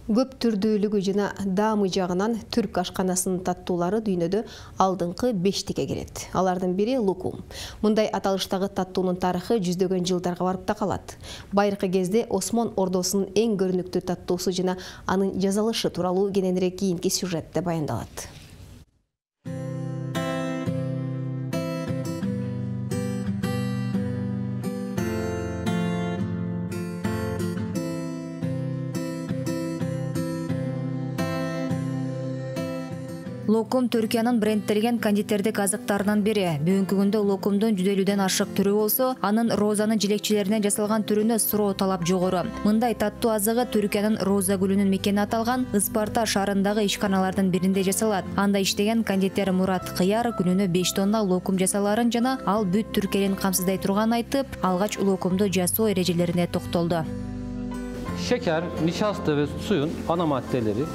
Көп түрдүүлүгү жана даамы жагынан түрк ашканасынын таттуулары дүйнөдө алдыңкы 5-тикке келет. Алардын бири лукум. Мындай аталыштагы таттуунун тарыхы жүздөгөн жылдарга барып такалат. Байыркы кезде Осмон ордосунун эң көрүнүктүү таттуусу жана анын жасалышы тууралуу кененирээк кийинки сюжетте баяндалат. Локум Түркиянын брендтелген кондитердик азыктарынын бири. Бүгүнкү күндө локумдун 150ден ашык түрү болсо, анын розанын жилекчелеринен жасалган түрүнө суроо талап жогору. Мындай таттуу азыгы Түркиянын Роза гүлүнүн мекени аталган Испарта шаарындагы ишканалардын биринде жасалат. Анда иштеген кондитер Мурат Кыяр күнүнө 5 тонна локум жасаларын жана ал бүт Түрк элин камсыздай турганын айтып, алгач локумду жасоо эрежелерине токтолду. Şeker, nişasta ve suyun ana maddeleri.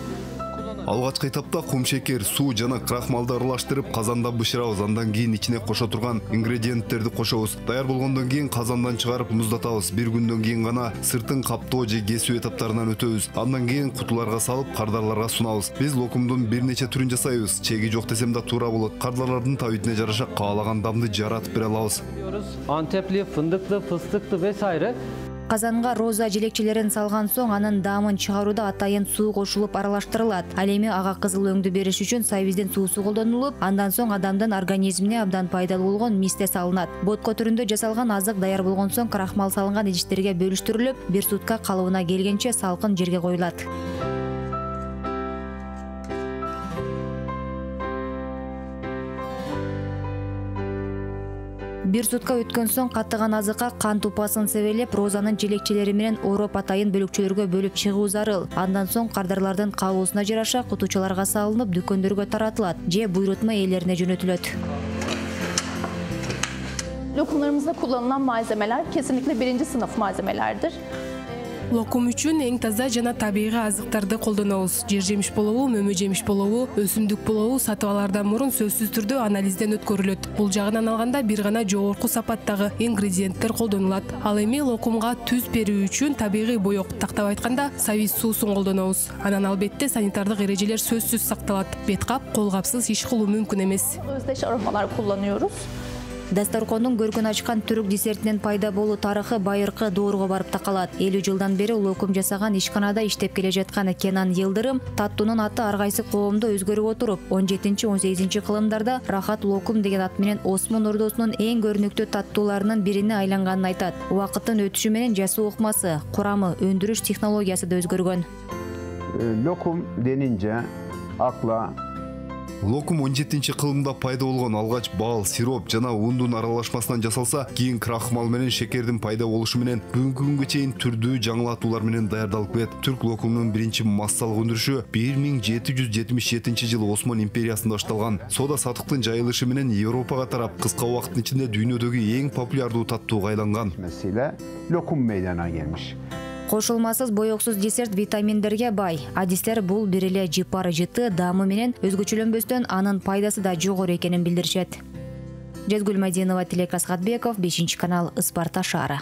Алгачкы этапта кум шекер, суу жана крахмалды аралаштырып казанда бышырабыз. Андан кийин ичине кошо турган ингредиенттерди кошобуз. Даяр болгондон кийин казандан чыгарып муздатабыз. Bir күндөн кийин гана сыртын каптоо же кесүү этаптарынан өтөбүз. Андан кийин кутуларга салып, кардарларга сунабыз. Биз локумдун бир нече түрүн жасайбыз. Чеги жок десем да туура болот. Кардарлардын табитине жараша каалаган дамды жаратып бере алабыз. Antepli, fındıklı, fıstıklı vesaire. Казанга роза жилекчелерин салган соң анын даамын чыгарууда атайын суу кошулуп аралаштырылат. Ал эми ага кызыл өңдү бериш үчүн сайвиздин суусу колдонулуп, андан соң адамдын организмине абдан пайдалуу болгон мисте салынат. Ботко түрүндө жасалган азык даяр болгон соң крахмал салынган идиштерге бөлүштүрүлүп, 1 сутка калыбына келгенче салкын жерге коюлат. Bir сутка өткөн соң каттыган азыкка кан тупасын себелеп, розанын жилекчелери менен ороп атайын бөлүкчөлөргө бөлүп чыгуу зарыл. Андан соң кардарлардын каалоосуна жараша кутучаларга салынып, дүкөндөргө таратылат же буйрутма ээлерине жөнөтүлөт. Lokumlarımızda kullanılan malzemeler kesinlikle birinci sınıf malzemelerdir. Локум үчүн эң таза жана табигый азыктарды колдонобуз. Жер жемиш болобу, мөмө жемиш болобу, өсүмдүк болобу сатып алаардан мурун сөзсүз түрдө анализден өткөрүлөт. Бул жагынан алганда бир гана жогорку сапаттагы ингредиенттер колдонулат. Ал эми локумга түз берүү үчүн табигый боек, тактап айтканда савиз суусун колдонобуз. Анан албетте санитардык эрежелер сөзсүз сакталат. Бет кап, кол капсыз иш кылуу мүмкүн эмес. Özdeş aromalar kullanıyoruz. Дасторкондун көркүн ачкан түрк десертинин пайда болуу тарыхы байыркы доорго барып такалат. 50 жылдан бери локум жасаган ишканада иштеп келе жаткан Кенан Йылдырым таттуунун аты ар кайсы коомдо өзгөрүп отуруп, 17-18 кылымдарда Рахат локум деген ат менен Осмон ордосунун эң көрүнүктүү таттууларынын бирине айланганын айтат. Убакыттын өтүшү менен жасоо ыкмасы, курамы, өндүрүш технологиясы да өзгөргөн. Lokum denince akla Локум 17 кылымда пайда болгон. Алгач бал, сироп жана ундун аралашмасынан жасалса, кийин крахмал менен шекердин пайда болушу менен бүгүнкү күнгө чейин түрдүү жаңылатуулар менен даярдалып келет. Түрк локумунун биринчи массалык өндүрүшү 1777 жылы Осман империясында башталган. Сода сатыктын жайылышы менен Европага тарап, кыска убакыттын ичинде дүйнөдөгү эң популярдуу таттууга айланган. lokum meydana gelmiş. Кошулмасыз боексуз десерт витаминдерге бай. Адистер бул бир эле жыпар жыты даамы менен өзгөчөлөнбөстөн анын пайдасы да жогору экенин билдиришет. Жазгүл Мадинова, Тилек Асхатбеков, 5 канал, Испарта шаары.